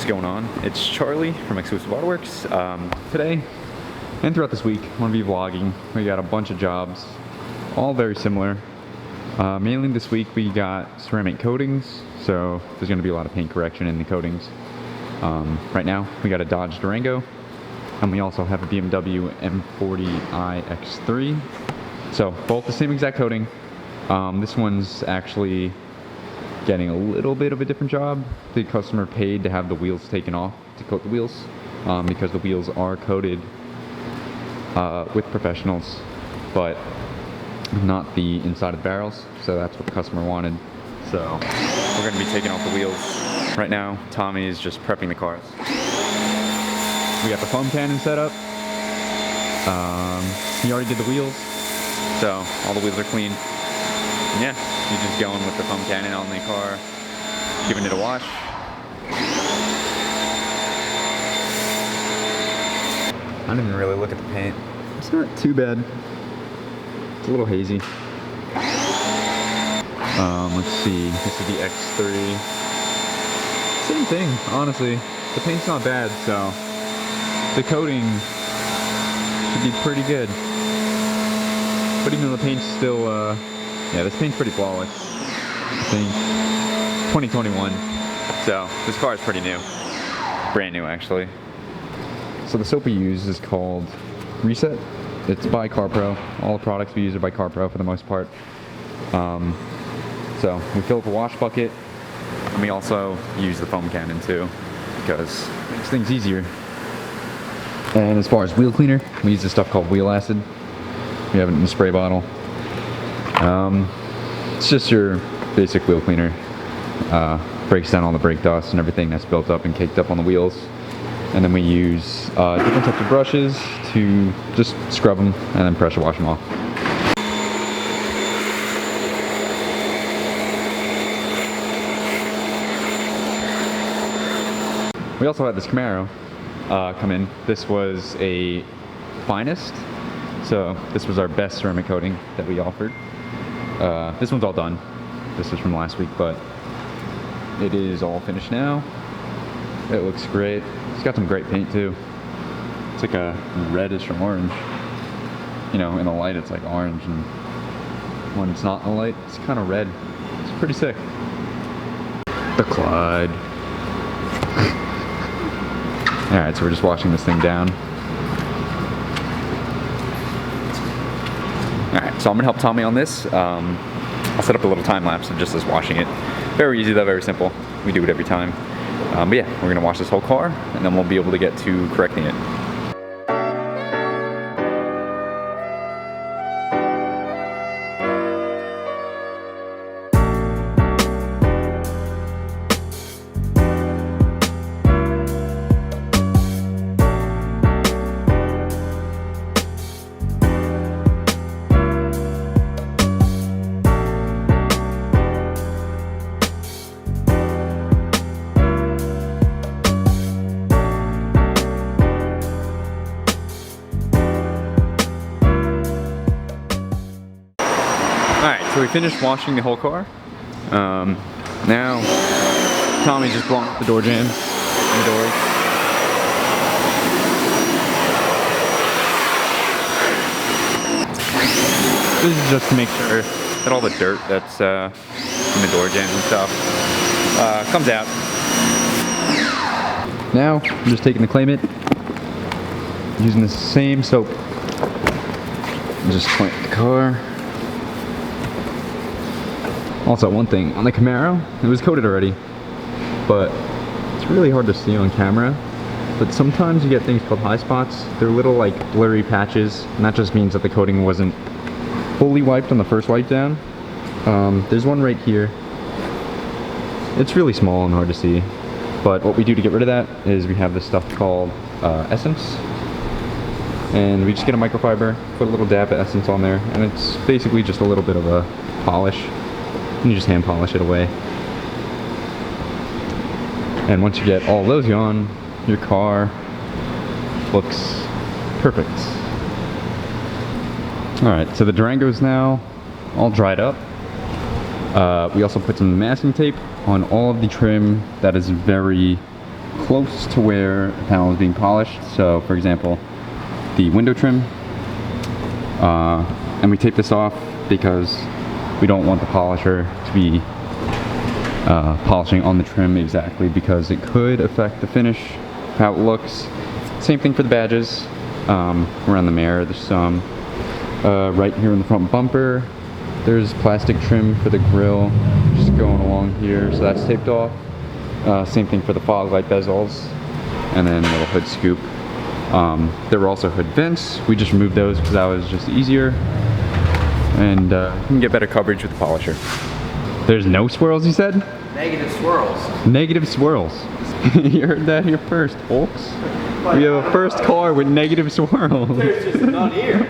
What's going on? It's Charlie from Xclusive Autoworks. Today and throughout this week, I'm going to be vlogging. We got a bunch of jobs, all very similar. Mainly this week we got ceramic coatings, so there's going to be a lot of paint correction in the coatings. Right now we got a Dodge Durango, and we also have a BMW M40i X3. So both the same exact coating. This one's actually getting a little bit of a different job. The customer paid to have the wheels taken off to coat the wheels, because the wheels are coated with professionals, but not the inside of the barrels. So that's what the customer wanted. So we're going to be taking off the wheels. Right now, Tommy is just prepping the cars. We got the foam cannon set up. He already did the wheels, so all the wheels are clean. And yeah, he's just going with the foam cannon on the car, giving it a wash. I didn't even really look at the paint. It's not too bad. It's a little hazy. Let's see. This is the X3. Same thing, honestly. The paint's not bad, so the coating should be pretty good. But even though the paint's still, yeah, this paint's pretty flawless. I think 2021. So this car is pretty new. Brand new, actually. So the soap we use is called Reset. It's by CarPro. All the products we use are by CarPro for the most part. So we fill up a wash bucket, and we also use the foam cannon too, because it makes things easier. And as far as wheel cleaner, we use this stuff called wheel acid. We have it in a spray bottle. It's just your basic wheel cleaner. Breaks down all the brake dust and everything that's built up and caked up on the wheels. And then we use different types of brushes to just scrub them and then pressure wash them off. We also had this Camaro come in. This was a finest, so this was our best ceramic coating that we offered. This one's all done. This was from last week, but it is all finished now. It looks great. It's got some great paint too. It's like a reddish orange. You know, in the light it's like orange, and when it's not in the light, it's kind of red. It's pretty sick. The Clyde. Alright, so we're just washing this thing down. Alright, so I'm gonna help Tommy on this. I'll set up a little time lapse of just us washing it. Very easy though, very simple. We do it every time. But yeah, we're gonna wash this whole car, and then we'll be able to get to correcting it. Alright, so we finished washing the whole car. Now, Tommy's just blowing up the door jambs and the doors. This is just to make sure that all the dirt that's in the door jambs and stuff comes out. Now, I'm just taking the claimant, using the same soap. Just clean the car. Also, one thing, on the Camaro, it was coated already, but it's really hard to see on camera, but sometimes you get things called high spots. They're little like blurry patches, and that just means that the coating wasn't fully wiped on the first wipe down. There's one right here. It's really small and hard to see, but what we do to get rid of that is we have this stuff called Essence, and we just get a microfiber, put a little dab of Essence on there, and it's basically just a little bit of a polish. And you just hand polish it away. And once you get all those gone, your car looks perfect. Alright, so the Durango's now all dried up. We also put some masking tape on all of the trim that is very close to where the panel is being polished. So for example, the window trim, and we tape this off because we don't want the polisher to be polishing on the trim exactly, because it could affect the finish, how it looks. Same thing for the badges. Around the mirror, there's some right here in the front bumper. There's plastic trim for the grille just going along here, so that's taped off. Same thing for the fog light bezels, and then a little hood scoop. There were also hood vents. We just removed those because that was just easier, and you can get better coverage with the polisher. There's no swirls, you said? Negative swirls. Negative swirls. You heard that here first, folks. We have a first car with negative swirls. There's just none here.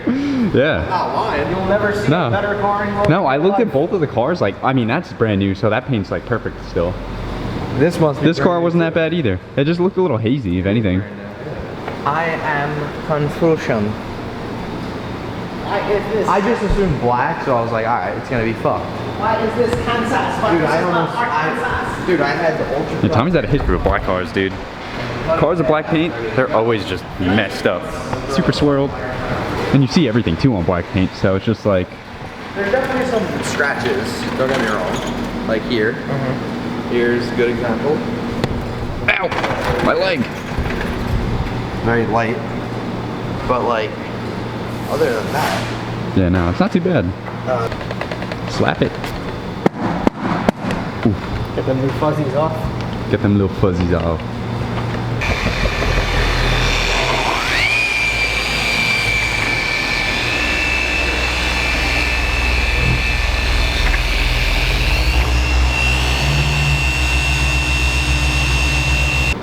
Yeah. I'm not lying. You'll never see a better car in your No, I looked life. at both of the cars. Like, I mean, that's brand new, so that paint's like perfect still. This car wasn't that bad either. It just looked a little hazy, if anything. I am confusion. I just assumed black, so I was like, alright, it's gonna be fucked. Why is this Kansas? Dude, I had the ultra. Yeah, Tommy's had a history with black cars, dude. Cars with black paint, they're always just messed up. Super swirled. And you see everything too on black paint, so it's just like... There's definitely some scratches, don't get me wrong. Like here. Here's a good example. Ow! My leg! Very light. But like, other than that. Yeah, no, it's not too bad. Slap it. Ooh. Get them new fuzzies off. Get them little fuzzies off.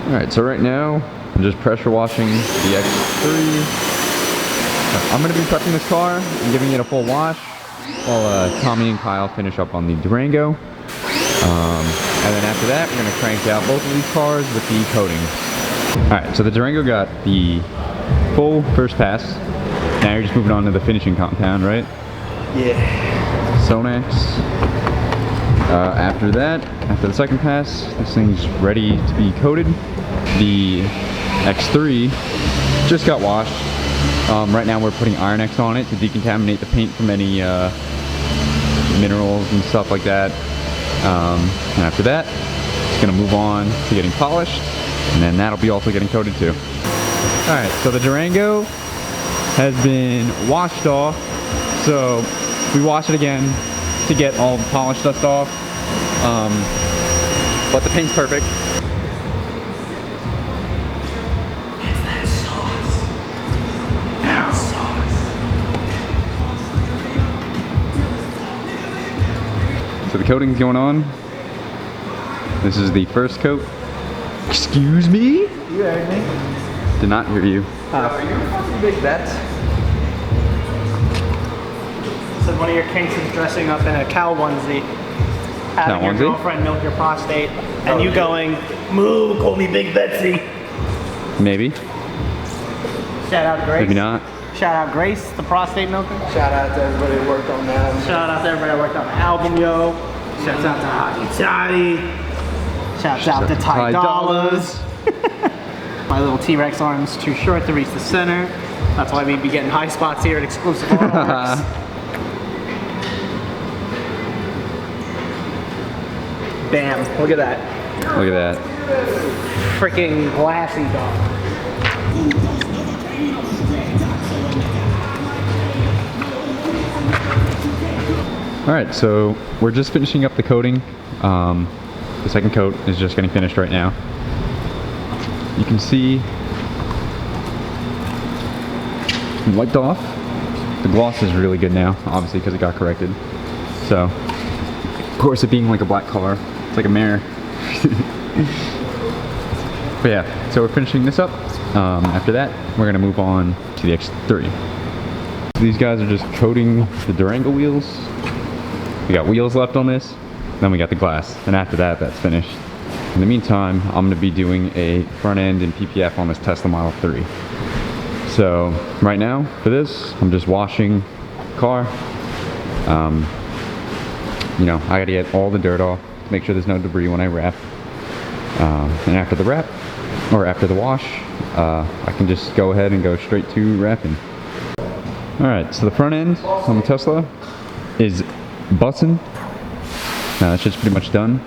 Alright, so right now, I'm just pressure washing the X3. I'm going to be prepping this car and giving it a full wash while Tommy and Kyle finish up on the Durango. And then after that, we're going to crank out both of these cars with the coating. Alright, so the Durango got the full first pass. Now you're just moving on to the finishing compound, right? Yeah. Sonax. After that, after the second pass, this thing's ready to be coated. The X3 just got washed. Right now we're putting Iron X on it to decontaminate the paint from any minerals and stuff like that. And after that, it's gonna move on to getting polished, and then that'll be also getting coated too. Alright, so the Durango has been washed off. So we wash it again to get all the polish dust off. But the paint's perfect. So the coating's going on. This is the first coat. Excuse me? You heard me? Did not hear you. Are you fucking big bets? So one of your kinks is dressing up in a cow onesie, having your girlfriend milk your prostate, and you going, "Moo, call me Big Betsy." Maybe. Shout out Grace. Maybe not. Shout out Grace, the prostate milker. Shout out to everybody who worked on that. Shout out to everybody that worked on the album, yo. Shouts out to Hottie Toddy. Shouts out to Ty Dollars. My little T-Rex arm's too short to reach the center. That's why we'd be getting high spots here at Xclusive Autoworks. Bam, look at that. Look at that. Freaking glassy dog. Alright, so we're just finishing up the coating. The second coat is just getting finished right now. You can see wiped off. The gloss is really good now, obviously because it got corrected. So, of course, it being like a black car, it's like a mirror. But yeah, so we're finishing this up. After that, we're gonna move on to the X3. These guys are just coating the Durango wheels. We got wheels left on this, then we got the glass, and after that, that's finished. In the meantime, I'm gonna be doing a front end and PPF on this Tesla Model 3. So right now, for this, I'm just washing the car. You know, I gotta get all the dirt off to make sure there's no debris when I wrap. And after the wrap, or after the wash, I can just go ahead and go straight to wrapping. Alright, so the front end on the Tesla is bussin'. Now that's just pretty much done.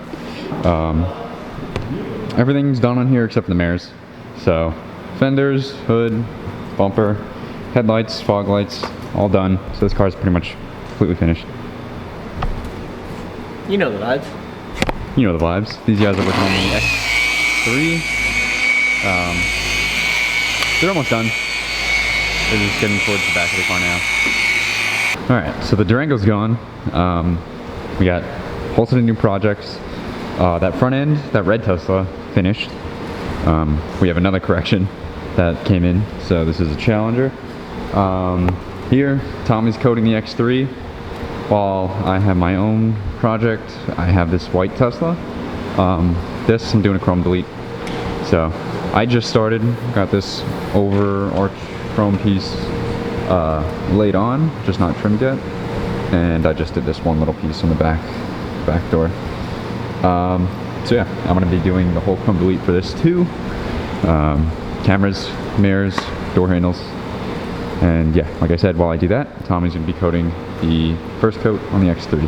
Everything's done on here except for the mirrors. So fenders, hood, bumper, headlights, fog lights, all done. So this car is pretty much completely finished. You know the vibes. You know the vibes. These guys are working on the X3. They're almost done. They're just getting towards the back of the car now. Alright, so the Durango's gone. We got a whole set of new projects. That front end, that red Tesla, finished. We have another correction that came in, so this is a Challenger. Here, Tommy's coating the X3, while I have my own project. I have this white Tesla. This, I'm doing a chrome delete. So, I just started, got this overarch chrome piece laid on, just not trimmed yet. And I just did this one little piece on the back door. So yeah, I'm going to be doing the whole chrome delete for this too. Cameras, mirrors, door handles. And yeah, like I said, while I do that, Tommy's going to be coating the first coat on the X3.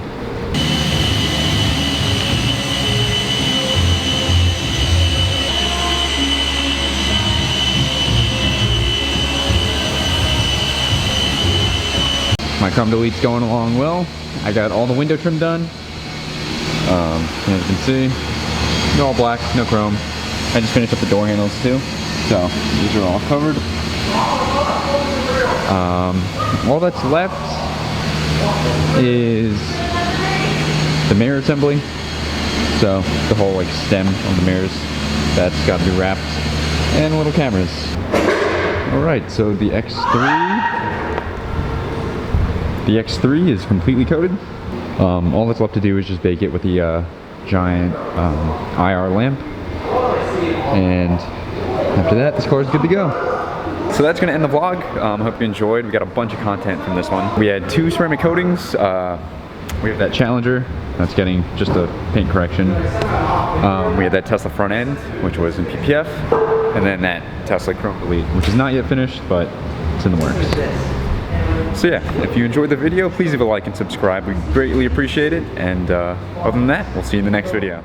My chrome delete's going along well. I got all the window trim done. As you can see, they're all black, no chrome. I just finished up the door handles too. So these are all covered. All that's left is the mirror assembly. So the whole like stem of the mirrors, that's got to be wrapped, and little cameras. Alright, so the X3 is completely coated. All that's left to do is just bake it with the giant IR lamp. And after that, this car is good to go. So that's going to end the vlog. I hope you enjoyed. We got a bunch of content from this one. We had 2 ceramic coatings. We have that Challenger that's getting just a paint correction. We had that Tesla front end, which was in PPF. And then that Tesla chrome delete, which is not yet finished, but it's in the works. So yeah, if you enjoyed the video, please leave a like and subscribe. We greatly appreciate it. And other than that, we'll see you in the next video.